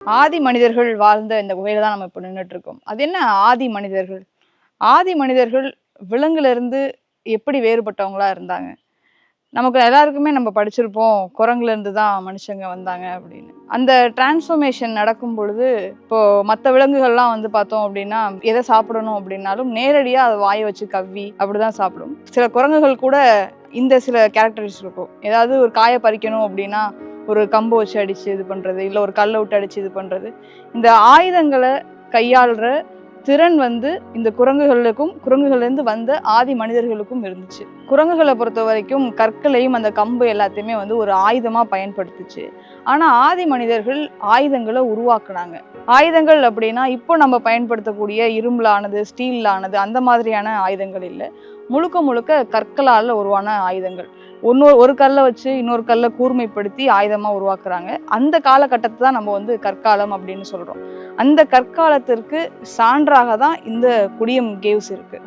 ஆதி மனிதர்கள் வாழ்ந்த இந்த குகையில தான் நம்ம இப்போ நின்றுட்டு இருக்கோம். அது என்ன ஆதி மனிதர்கள்? ஆதி மனிதர்கள் விலங்குல இருந்து எப்படி வேறுபட்டவங்களா இருந்தாங்க? நமக்கு எல்லாருக்குமே நம்ம படிச்சிருப்போம், குரங்குல இருந்து தான் மனுஷங்க வந்தாங்க அப்படின்னு. அந்த டிரான்ஸ்ஃபர்மேஷன் நடக்கும் பொழுது, இப்போ மத்த விலங்குகள்லாம் வந்து பார்த்தோம் அப்படின்னா, எதை சாப்பிடணும் அப்படின்னாலும் நேரடியா அது வாய வச்சு கவ்வி அப்படிதான் சாப்பிடும். சில குரங்குகள் கூட இந்த சில கேரக்டரிஸ்டிக்ஸ் இருக்கும். ஏதாவது ஒரு காய பறிக்கணும் அப்படின்னா, ஒரு கம்பு வச்சு அடிச்சு இது பண்றது, இல்ல ஒரு கல்லை விட்டு அடிச்சு இது பண்றது. இந்த ஆயுதங்களை கையாளுற திறன் வந்து இந்த குரங்குகள்ல இருந்து வந்த ஆதி மனிதர்களுக்கும் இருந்துச்சு. குரங்குகளை பொறுத்த வரைக்கும் கற்களையும் அந்த கம்பு எல்லாத்தையுமே வந்து ஒரு ஆயுதமா பயன்படுத்துச்சு. ஆனா ஆதி மனிதர்கள் ஆயுதங்களை உருவாக்குனாங்க. ஆயுதங்கள் அப்படின்னா இப்போ நம்ம பயன்படுத்தக்கூடிய இரும்புல ஆனது, ஸ்டீல்ல ஆனது அந்த மாதிரியான ஆயுதங்கள் இல்லை. முழுக்க முழுக்க கற்களால் உருவான ஆயுதங்கள். ஒரு கல்லை வச்சு இன்னொரு கல்லை கூர்மைப்படுத்தி ஆயுதமா உருவாக்குறாங்க. அந்த காலகட்டத்தை தான் நம்ம வந்து கற்காலம் அப்படின்னு சொல்றோம். அந்த கற்காலத்திற்கு சான்றாக தான் இந்த குடியம் கேவ்ஸ் இருக்கு.